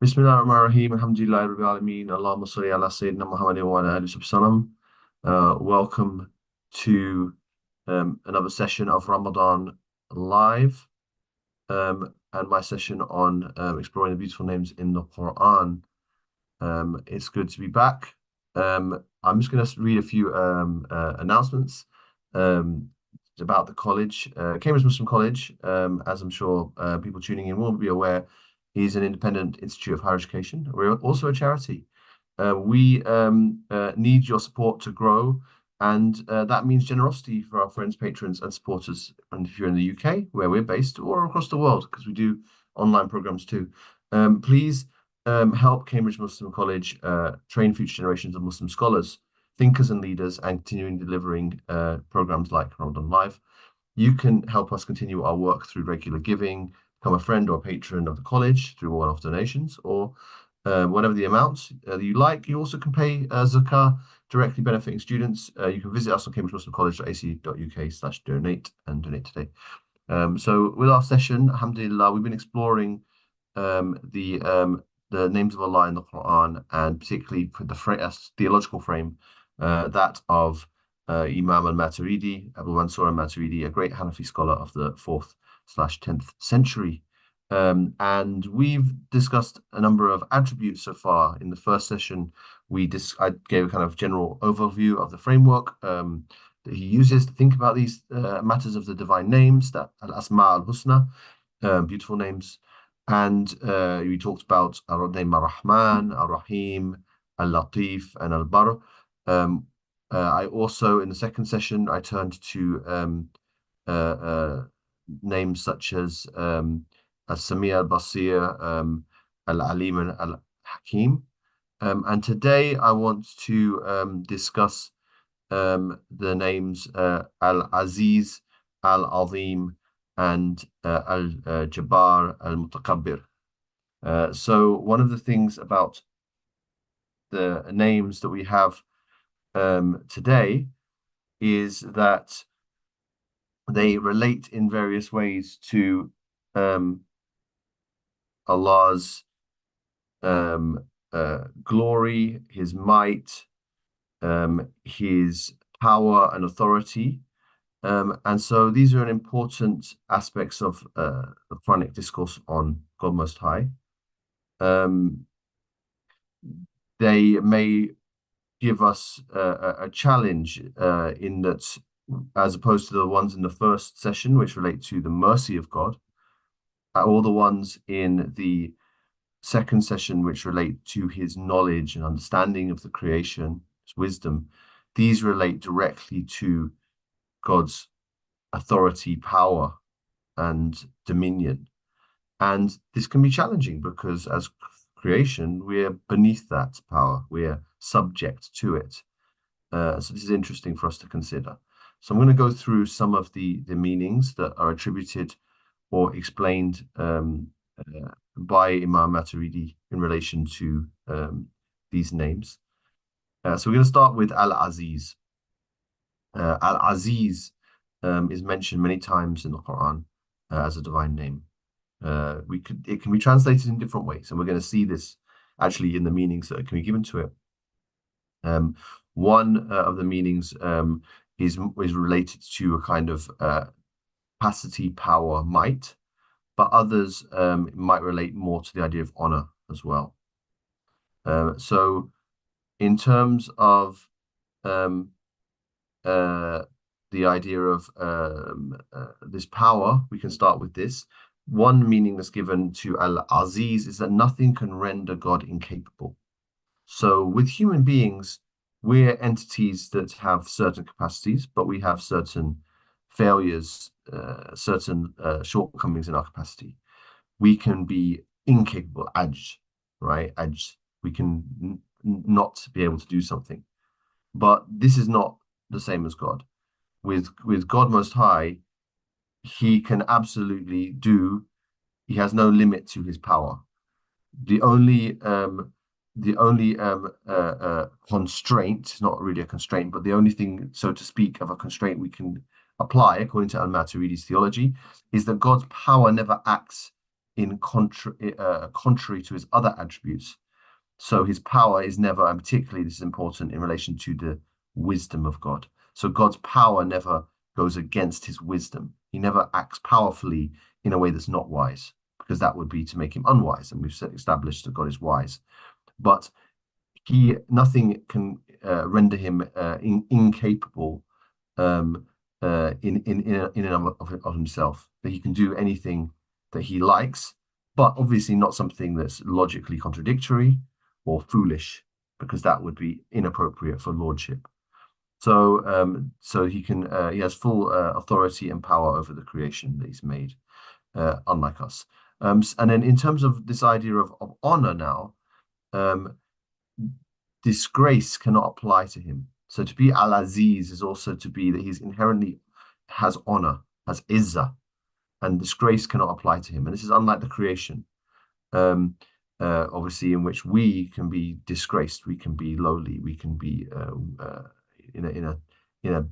Bismillah ar-Rahman ar-Rahim, Alhamdulillah Rabbil Alameen, Allahumma salli ala Sayyidina Muhammadin wa ala alihi wasallam. Welcome to another session of Ramadan Live, and my session on exploring the beautiful names in the Qur'an. It's good to be back. I'm just going to read a few announcements um, about the college, Cambridge Muslim College, as I'm sure people tuning in will be aware, is an independent institute of higher education. We're also a charity. We need your support to grow, and that means generosity for our friends, patrons, and supporters. And if you're in the UK, where we're based, or across the world, because we do online programs too, please help Cambridge Muslim College train future generations of Muslim scholars, thinkers, and leaders, and continuing delivering programs like Ramadan Live. You can help us continue our work through regular giving, become a friend or a patron of the college through one-off donations, or whatever the amount that you like. You also can pay zakah directly benefiting students. You can visit us on cambridgemuslimcollege.ac.uk/donate and donate today. So with our session, alhamdulillah, we've been exploring the names of Allah in the Quran, and particularly for the theological frame, that of Imam al-Maturidi, Abu Mansur al-Maturidi, a great Hanafi scholar of the 4th/10th century. And we've discussed a number of attributes so far. In the first session, I gave a kind of general overview of the framework that he uses to think about these matters of the divine names, that al-Asma al-Husna, beautiful names. And we talked about our name Ar-Rahman, Ar-Rahim, Al-Latif, and Al-Bar. I also, in the second session, I turned to names such as Al-Sami' Al-Basir, Al-Alim, and Al-Hakim. And today I want to discuss the names Al-Aziz, Al-Azim, and Al-Jabar, Al-Mutakabbir. So one of the things about the names that we have today is that they relate in various ways to Allah's glory, His might, His power and authority. And so these are important aspects of the Quranic discourse on God Most High. They may give us a challenge in that, as opposed to the ones in the first session, which relate to the mercy of God, all the ones in the second session, which relate to His knowledge and understanding of the creation, His wisdom, these relate directly to God's authority, power, and dominion. And this can be challenging because as creation, we're beneath that power. We're subject to it. So this is interesting for us to consider. So I'm going to go through some of the meanings that are attributed or explained by Imam Maturidi in relation to these names. So we're going to start with Al-Aziz. Al-Aziz is mentioned many times in the Quran as a divine name. It can be translated in different ways, and we're going to see this actually in the meanings that can be given to it. One of the meanings is related to a kind of capacity, power, might, but others might relate more to the idea of honor as well. So in terms of the idea of this power, we can start with this. One meaning that's given to Al-Aziz is that nothing can render God incapable. So with human beings, we're entities that have certain capacities, but we have certain failures, certain shortcomings in our capacity. We can be incapable, ajz, right? Ajz. We can not be able to do something. But this is not the same as God. With God Most High, He can absolutely do. He has no limit to His power. The only constraint, not really a constraint, but the only thing, so to speak, of a constraint we can apply, according to Al-Maturidi's theology, is that God's power never acts contrary to his other attributes. So his power is never, and particularly this is important in relation to the wisdom of God. So God's power never goes against his wisdom. He never acts powerfully in a way that's not wise, because that would be to make him unwise. And we've established that God is wise. But nothing can render him incapable in and of himself. That he can do anything that he likes, but obviously not something that's logically contradictory or foolish, because that would be inappropriate for lordship. So he has full authority and power over the creation that he's made, unlike us. And then in terms of this idea of honor now, disgrace cannot apply to him. So to be Al-Aziz is also to be that he's inherently has honor, has izzah, and disgrace cannot apply to him. And this is unlike the creation, obviously, in which we can be disgraced, we can be lowly, we can be in a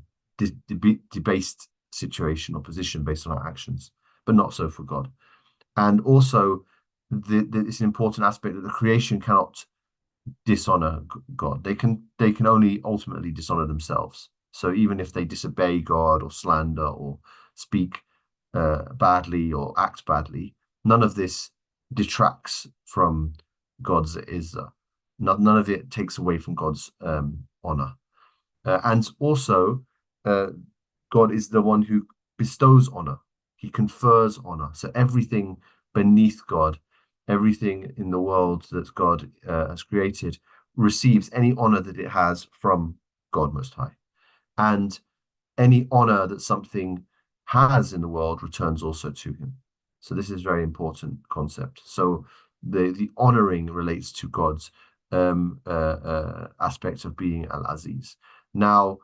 debased situation or position based on our actions, but not so for God. And also, it's an important aspect that the creation cannot dishonor God. They can only ultimately dishonor themselves. So even if they disobey God or slander or speak badly or act badly, none of this detracts from God's izzah. None of it takes away from God's honor. And also, God is the one who bestows honor. He confers honor. So everything beneath God, everything in the world that God has created, receives any honor that it has from God Most High. And any honor that something has in the world returns also to him. So this is a very important concept. So the honoring relates to God's aspect of being Al-Aziz. Now,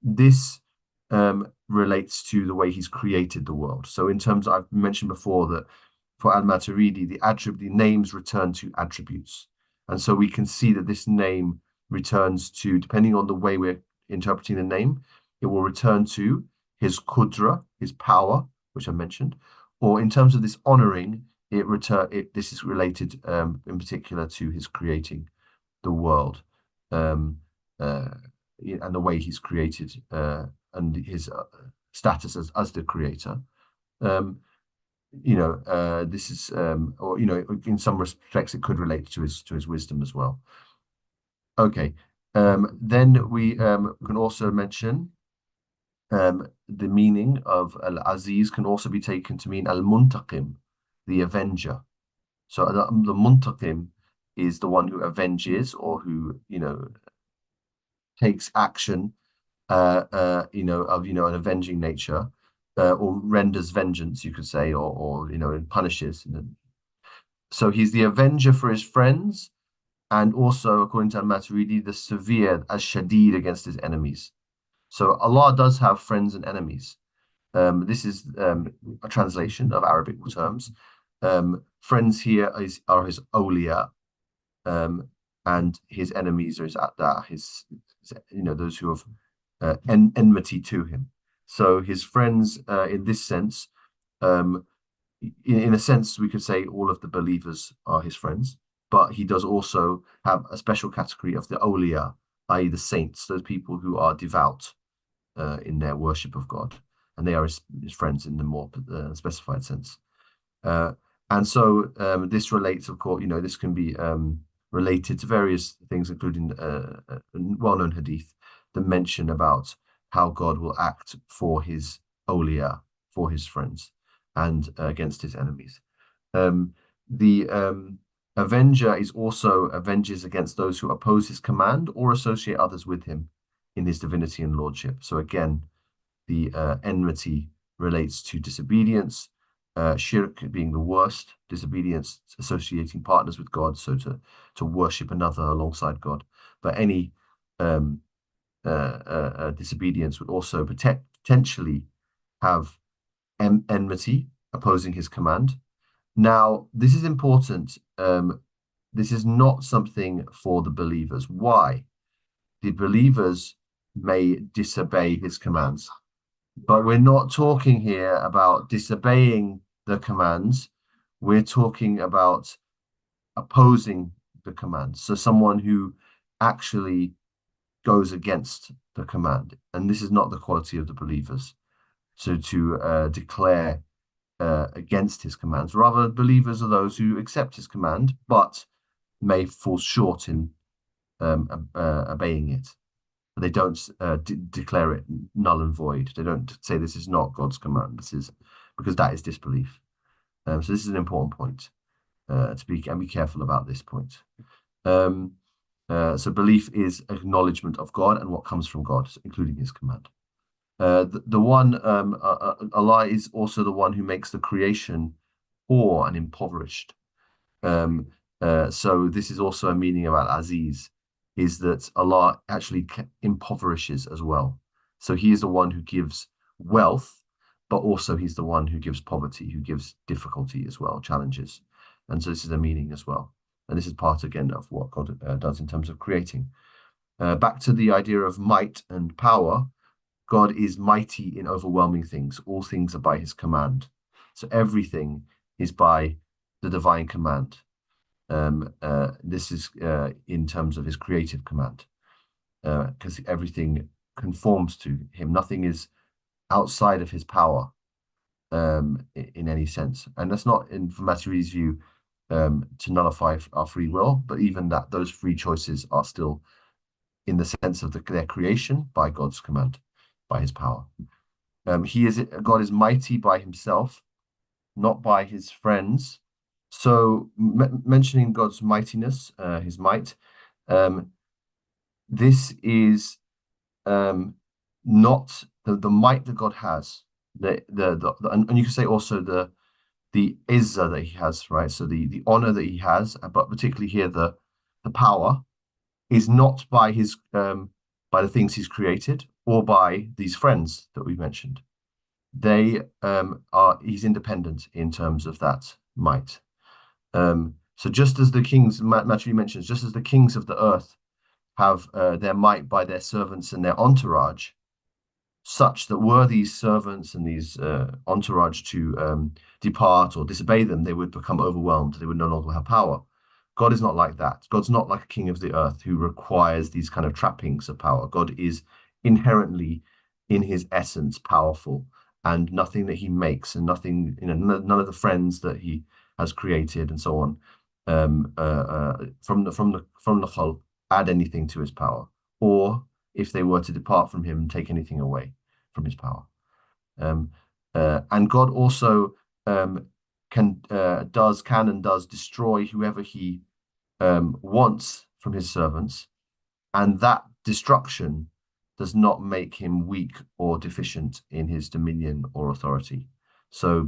this relates to the way he's created the world. So in terms, I've mentioned before that for Al-Maturidi, the names return to attributes. And so we can see that this name returns to, depending on the way we're interpreting the name, it will return to his qudra, his power, which I mentioned, or in terms of this honoring, this is related in particular to his creating the world, and the way he's created and his status as the creator. This is, or in some respects, it could relate to his wisdom as well. Okay, then we can also mention the meaning of Al-Aziz can also be taken to mean Al-Muntaqim, the avenger. So the Muntaqim is the one who avenges or who takes action of an avenging nature, or renders vengeance, you could say, or punishes. So he's the avenger for his friends, and also, according to Al-Maturidi, the severe as shadid against his enemies. So Allah does have friends and enemies. This is a translation of Arabic terms. Friends here are his awliya, and his enemies are his a'da, those who have enmity to him. So his friends, in this sense, in a sense, we could say all of the believers are his friends, but he does also have a special category of the awliya, i.e. the saints, those people who are devout in their worship of God, and they are his friends in the more specified sense. And so this relates, of course, this can be related to various things, including a well-known hadith that mention about how God will act for his awliya, for his friends, and against his enemies. The avenger is also avenges against those who oppose his command or associate others with him in his divinity and lordship. So again, the enmity relates to disobedience, shirk being the worst, disobedience associating partners with God, so to worship another alongside God. But any disobedience would also potentially have enmity, opposing his command. Now, this is important. This is not something for the believers. Why? The believers may disobey his commands, but we're not talking here about disobeying the commands We're talking about opposing the command. So someone who actually goes against the command. And this is not the quality of the believers. So to declare against his commands. Rather, believers are those who accept his command, but may fall short in obeying it. They don't declare it null and void. They don't say this is not God's command. This is because that is disbelief. So this is an important point to be careful about this point. So belief is acknowledgement of God and what comes from God, including His command. Allah is also the one who makes the creation poor and impoverished. So this is also a meaning of Al-Aziz, is that Allah actually impoverishes as well. So He is the one who gives wealth, but also He's the one who gives poverty, who gives difficulty as well, challenges. And so this is a meaning as well. And this is part, again, of what God does in terms of creating. Back to the idea of might and power, God is mighty in overwhelming things. All things are by His command. So everything is by the divine command. This is in terms of His creative command, because everything conforms to Him. Nothing is outside of His power in any sense. And that's not, from Maturidi's view, to nullify our free will, but even that those free choices are still in the sense of their creation by God's command, by His power. God is mighty by Himself, not by His friends. So mentioning God's mightiness, His might, this is not the might that God has. And you can say also the izzah that He has, right? So the honor that He has, but particularly here the power is not by His by the things He's created or by these friends that we mentioned. They He's independent in terms of that might. So just as the kings, Matthew mentions, just as the kings of the earth have their might by their servants and their entourage, such that were these servants and these entourage to depart or disobey them, they would become overwhelmed. They would no longer have power. God is not like that. God's not like a king of the earth who requires these kind of trappings of power. God is inherently, in His essence, powerful, and nothing that He makes and nothing, none of the friends that He has created and so on, from the khalq, add anything to His power, or if they were to depart from Him, take anything away from His power. And God also can and does destroy whoever He wants from His servants, and that destruction does not make Him weak or deficient in His dominion or authority. So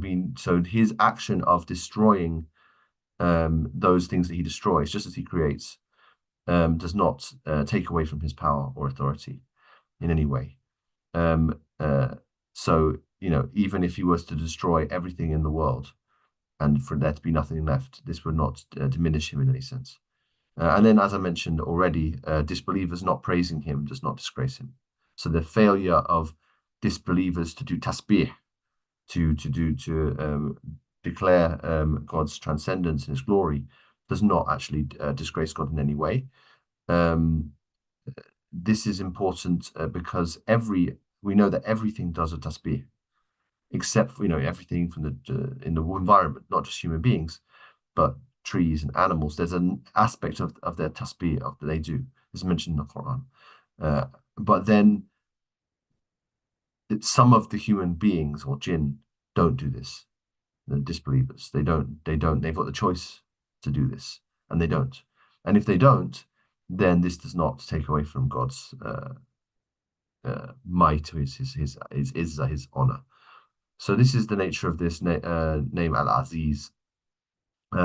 His action of destroying those things that He destroys, just as He creates, does not take away from His power or authority in any way. So even if He was to destroy everything in the world, and for there to be nothing left, this would not diminish Him in any sense. And then, as I mentioned already, disbelievers not praising Him does not disgrace Him. So the failure of disbelievers to do tasbih, to declare God's transcendence and His glory, does not actually disgrace God in any way. This is important because we know that everything does a tasbih, except everything from in the environment, not just human beings, but trees and animals. There's an aspect of their tasbih that they do. It's mentioned in the Qur'an. But then some of the human beings or jinn don't do this. The disbelievers, they've got the choice to do this, and they don't. And if they don't, then this does not take away from God's might, his honor. So this is the nature of this name Al-Aziz.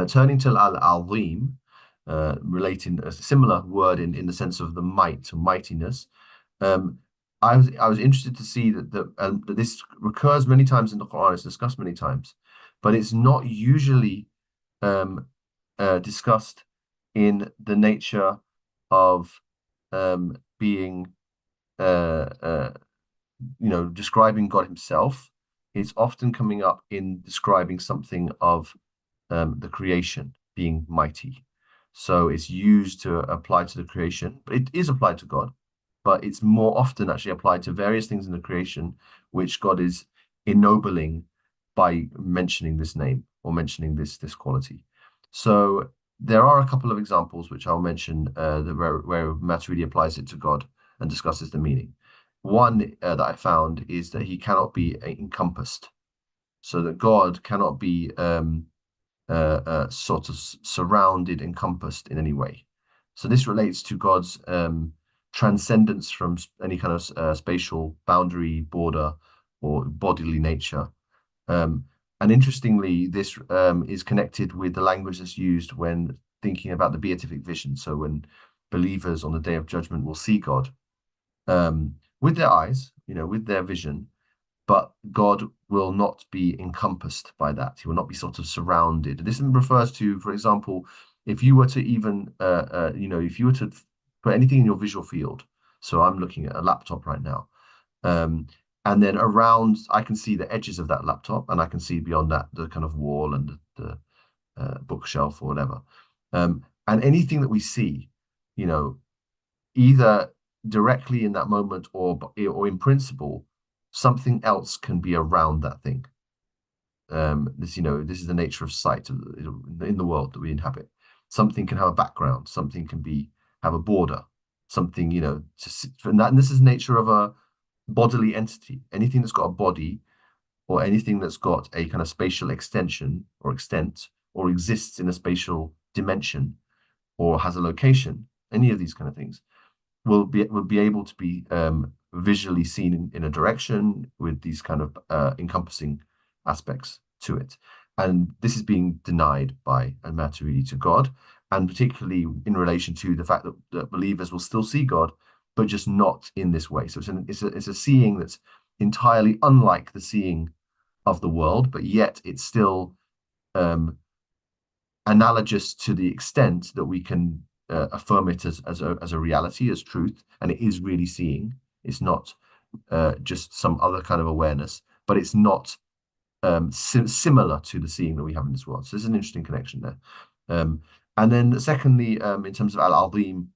Turning to Al-Alim, relating a similar word in the sense of the might or mightiness. I was interested to see that this recurs many times in the Quran. It's discussed many times, but it's not usually discussed in the nature of being describing God Himself. It's often coming up in describing something of the creation being mighty. So it's used to apply to the creation, but it is applied to God, but it's more often actually applied to various things in the creation which God is ennobling by mentioning this name or mentioning this quality. So there are a couple of examples which I'll mention where Maturidi applies it to God and discusses the meaning. One that I found is that he cannot be encompassed, so that God cannot be sort of surrounded, encompassed in any way. So this relates to God's transcendence from any kind of spatial boundary, border, or bodily nature. And interestingly, this is connected with the language that's used when thinking about the beatific vision. So when believers on the Day of Judgment will see God with their eyes, with their vision, but God will not be encompassed by that. He will not be sort of surrounded. This refers to, for example, if you were to even, if you were to put anything in your visual field. So I'm looking at a laptop right now. And then around, I can see the edges of that laptop, and I can see beyond that the kind of wall and the bookshelf or whatever. And anything that we see, either directly in that moment or in principle, something else can be around that thing. This is the nature of sight in the world that we inhabit. Something can have a background, something can have a border, something, and this is the nature of a bodily entity. Anything that's got a body or anything that's got a kind of spatial extension or extent or exists in a spatial dimension or has a location, any of these kind of things will be able to be visually seen in a direction with these kind of encompassing aspects to it. And this is being denied by Al-Maturidi to God, and particularly in relation to the fact that believers will still see God, but just not in this way. So it's a seeing that's entirely unlike the seeing of the world, but yet it's still analogous to the extent that we can affirm it as a reality, as truth, and it is really seeing. It's not just some other kind of awareness, but it's not similar to the seeing that we have in this world. So there's an interesting connection there. And then secondly, in terms of Al-Alim,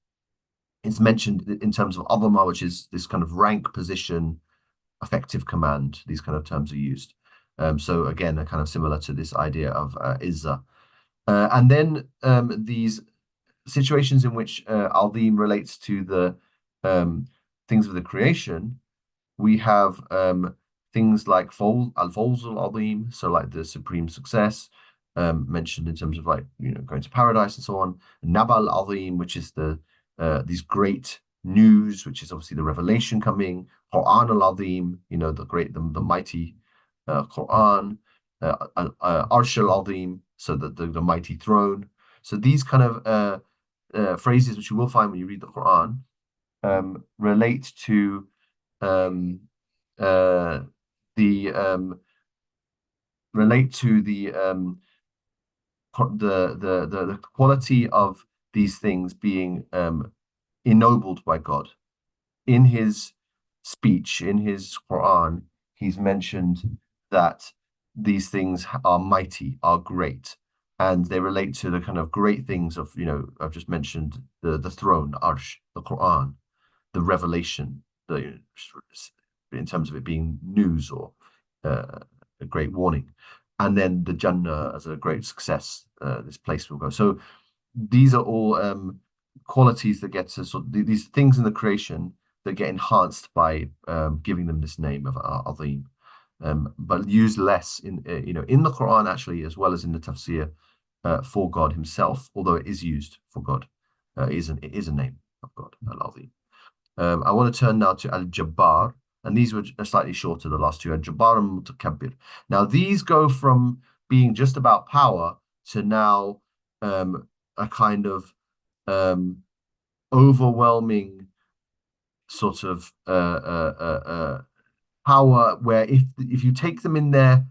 it's mentioned in terms of Azama, which is this kind of rank, position, effective command. These kind of terms are used. So again, kind of similar to this idea of Izzah. And then these situations in which Al-Azim relates to the things of the creation, we have things like Al-Fawz Al-Azim, so like the supreme success, mentioned in terms of like, going to paradise and so on. Nabal Al-Azim, which is these great news, which is obviously the revelation coming. Qur'an Al-Azim, the mighty Qur'an. Arsh Al-Azim, so the mighty throne. So these kind of phrases, which you will find when you read the Quran, relate to the quality of these things being ennobled by God. In his speech, in his Quran, he's mentioned that these things are mighty, are great, and they relate to the kind of great things of, I've just mentioned the throne, Arsh, the Quran, the revelation, in terms of it being news or a great warning, and then the Jannah as a great success, this place will go. So these are all qualities that get to these things in the creation that get enhanced by giving them this name of Azim. But used less in in the Quran actually, as well as in the tafsir for God Himself, although it is used for God. It is a name of God, Al-Azim. I want to turn now to Al-Jabar, and these were slightly shorter, the last two, Al-Jabar and Mutakabbir. Now these go from being just about power to now a kind of overwhelming sort of power, where if you take them in their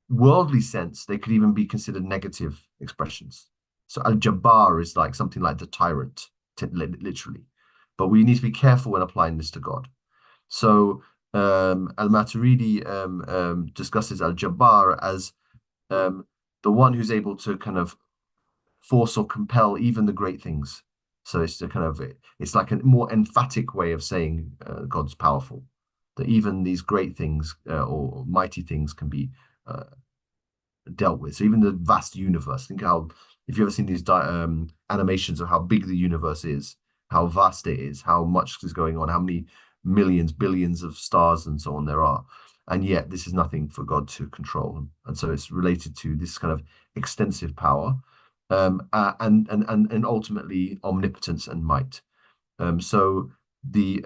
worldly sense, they could even be considered negative expressions. So Al-Jabar is like something like the tyrant, literally. But we need to be careful when applying this to God. So Al-Maturidi discusses Al-Jabar as the one who's able to kind of force or compel even the great things. So it's it's like a more emphatic way of saying God's powerful, that even these great things or mighty things can be uh, dealt with. So even the vast universe, think how, if you've ever seen these animations of how big the universe is, how vast it is, how much is going on, how many millions, billions of stars and so on there are. And yet this is nothing for God to control. And so it's related to this kind of extensive power, and ultimately omnipotence and might. So the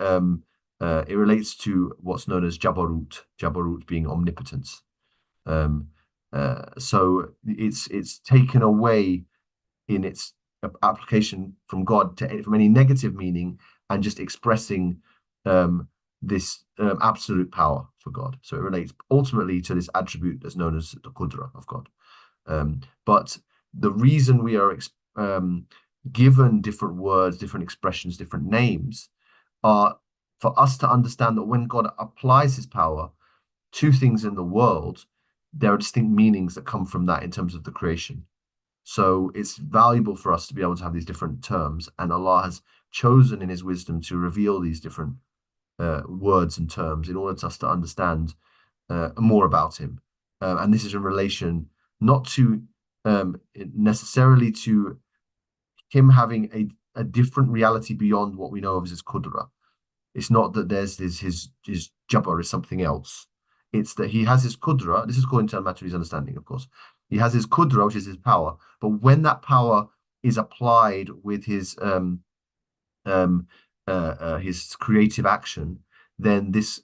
it relates to what's known as Jabarut being omnipotence. Um, so it's taken away in its application from God from any negative meaning, and just expressing this absolute power for God. So it relates ultimately to this attribute that's known as the Qudra of God. But the reason we are given different words, different expressions, different names are for us to understand that when God applies his power to things in the world, there are distinct meanings that come from that in terms of the creation. So it's valuable for us to be able to have these different terms, and Allah has chosen in his wisdom to reveal these different words and terms in order for us to understand more about him. And this is in relation not to necessarily to him having a different reality beyond what we know of as his Qudra. It's not that there's his Jabar is something else. It's that he has his Qudra. This is according to Al-Maturidi's understanding, of course. He has his Qudra, which is his power. But when that power is applied with his creative action, then this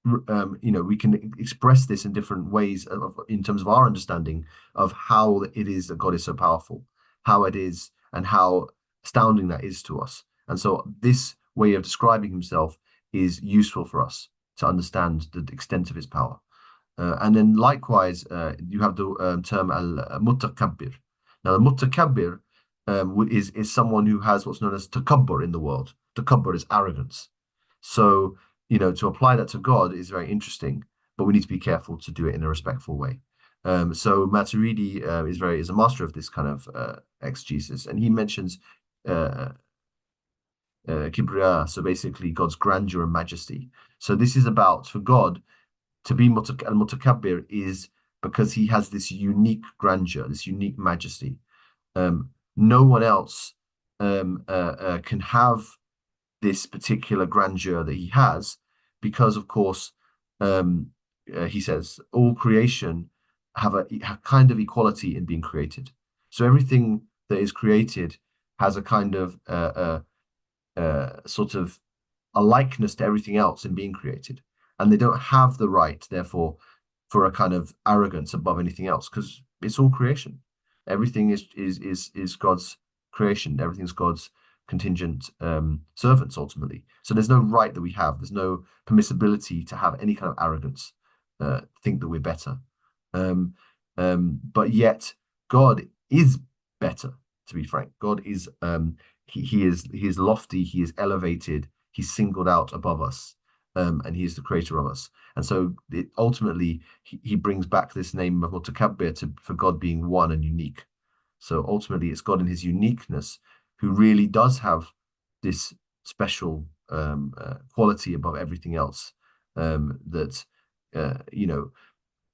we can express this in different ways in terms of our understanding of how it is that God is so powerful, how it is, and how astounding that is to us. And so this way of describing himself is useful for us to understand the extent of his power. And then likewise, you have the term Al-Mutakabbir. Now, the Mutakabbir is someone who has what's known as takabbur in the world. Takabbur is arrogance. So, to apply that to God is very interesting, but we need to be careful to do it in a respectful way. So Maturidi is a master of this kind of exegesis, and he mentions Kibriya, so basically God's grandeur and majesty. So this is about, for God to be Al-Mutakabbir is because he has this unique grandeur, this unique majesty. No one else can have this particular grandeur that he has, because, of course, he says all creation have a kind of equality in being created. So everything that is created has a kind of sort of a likeness to everything else in being created, and they don't have the right, therefore, for a kind of arrogance above anything else, because it's all creation. Everything is God's creation. Everything's God's contingent servants ultimately. So there's no right that we have. There's no permissibility to have any kind of arrogance, think that we're better. But yet God is better. To be frank, God is he is lofty. He is elevated. He's singled out above us, and he is the creator of us. And so ultimately, he brings back this name of Mutakabbir for God being one and unique. So ultimately, it's God in his uniqueness who really does have this special quality above everything else, that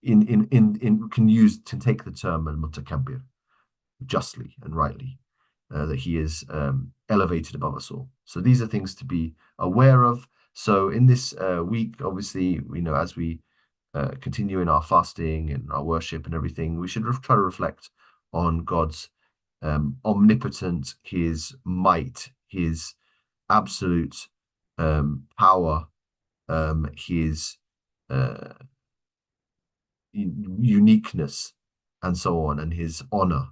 can take the term Al-Mutakabbir justly and rightly, that he is elevated above us all. So these are things to be aware of. So in this week, obviously, as we continue in our fasting and our worship and everything, we should try to reflect on God's omnipotence, his might, his absolute power, his uniqueness, and so on, and his honor,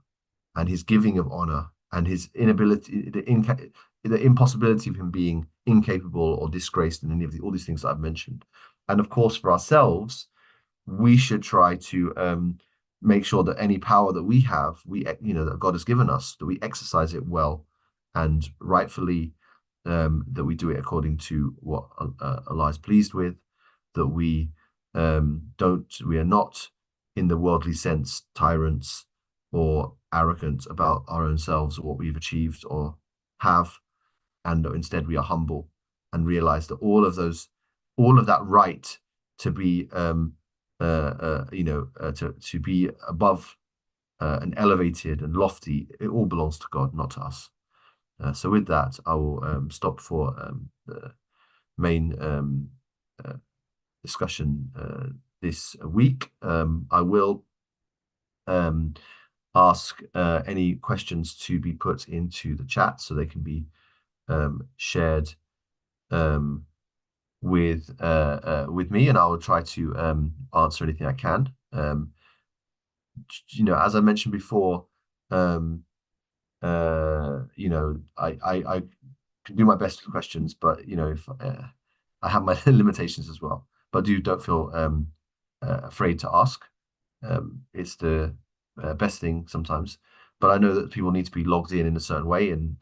and his giving of honor, and his inability, the impossibility of him being incapable or disgraced in any of all these things that I've mentioned. And of course, for ourselves, we should try to make sure that any power that we have, that God has given us, that we exercise it well and rightfully, that we do it according to what Allah is pleased with, that we are not in the worldly sense, tyrants or arrogant about our own selves or what we've achieved or have, and instead we are humble and realize that all of that right to be, to be above and elevated and lofty, it all belongs to God, not to us. So with that, I will stop for the main discussion this week. I will ask any questions to be put into the chat so they can be shared with me, and I will try to answer anything I can. As I mentioned before, I can do my best with questions, but if I have my limitations as well. But don't feel afraid to ask. It's the best thing sometimes. But I know that people need to be logged in a certain way, and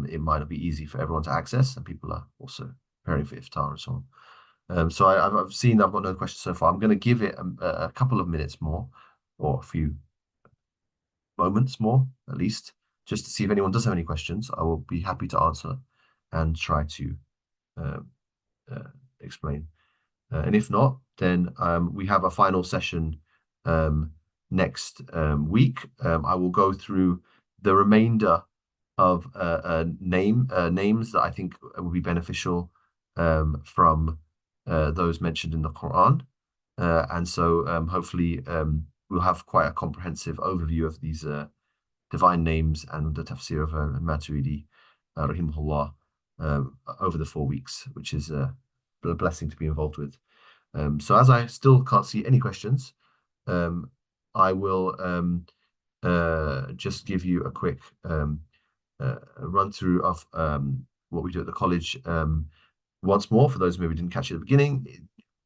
it might not be easy for everyone to access, and people are also preparing for iftar and so on. So I've seen I've got no questions so far. I'm going to give it a couple of minutes more, or a few moments more at least, just to see if anyone does have any questions. I will be happy to answer and try to explain. And if not, then we have a final session next week. I will go through the remainder of names that I think will be beneficial from those mentioned in the Quran. And so hopefully we'll have quite a comprehensive overview of these divine names and the tafsir of Maturidi, rahimahullah, over the 4 weeks, which is a blessing to be involved with. So as I still can't see any questions, I will just give you a quick run through of what we do at the college once more, for those maybe didn't catch it at the beginning.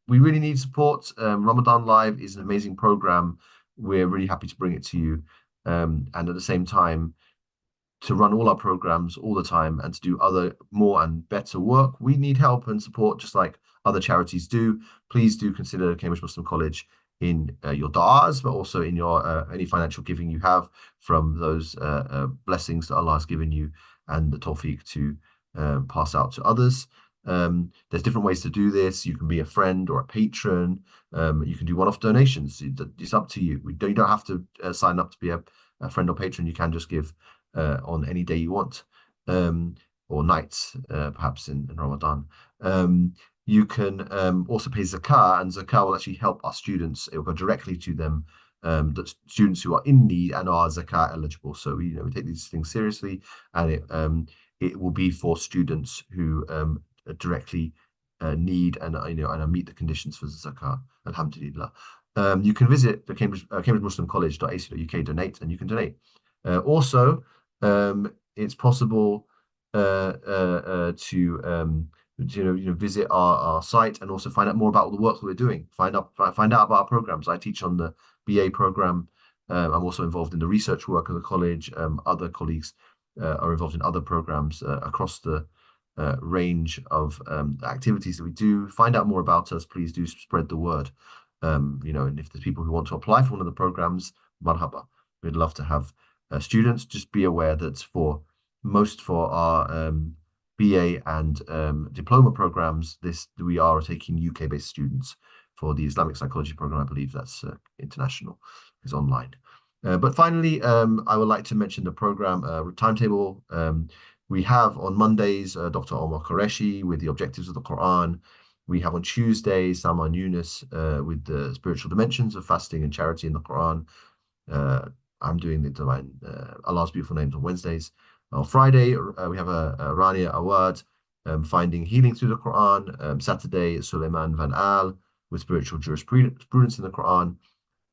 We really need support. Ramadan Live is an amazing program. We're really happy to bring it to you. And at the same time, to run all our programs all the time and to do other more and better work, we need help and support, just like other charities do. Please do consider Cambridge Muslim College in your du'as, but also in your any financial giving you have from those blessings that Allah has given you and the tawfiq to pass out to others. There's different ways to do this. You can be a friend or a patron. You can do one-off donations. It's up to you. You don't have to sign up to be a friend or patron. You can just give on any day you want, or nights, perhaps in Ramadan. You can also pay zakah, and zakah will actually help our students. It will go directly to them, the students who are in need and are zakah eligible. So we take these things seriously, and it will be for students who directly need and meet the conditions for zakah. Alhamdulillah. You can visit the Cambridge Muslim College.ac.uk, donate, and you can donate. Also, it's possible to visit our site and also find out more about the work that we're doing. Find out about our programs. I teach on the BA program. I'm also involved in the research work of the college. Other colleagues are involved in other programs across the range of activities that we do. Find out more about us. Please do spread the word. And if there's people who want to apply for one of the programs, marhaba. We'd love to have students. Just be aware that for our BA and diploma programs, we are taking UK-based students. For the Islamic psychology program, I believe that's international, is online. But finally, I would like to mention the program timetable. We have on Mondays Dr. Omar Qureshi with the objectives of the Quran. We have on Tuesdays Salman Yunus with the spiritual dimensions of fasting and charity in the Quran. I'm doing the divine Allah's beautiful names on Wednesdays. On Friday, we have a Rania Awad, finding healing through the Quran. Saturday, Suleiman Van Al with spiritual jurisprudence in the Quran.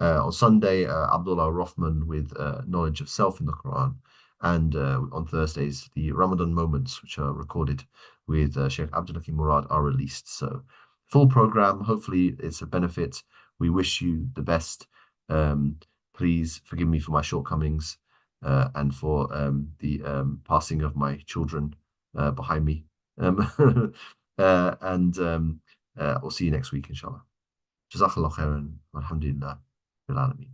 On Sunday, Abdullah Rothman with knowledge of self in the Quran. And on Thursdays, the Ramadan moments, which are recorded with Sheikh Abdul Hakim Murad, are released. So full program. Hopefully it's a benefit. We wish you the best. Please forgive me for my shortcomings and for the passing of my children behind me. And we'll see you next week, inshallah. Jazakallah khairan. Alhamdulillah. Al-Alim.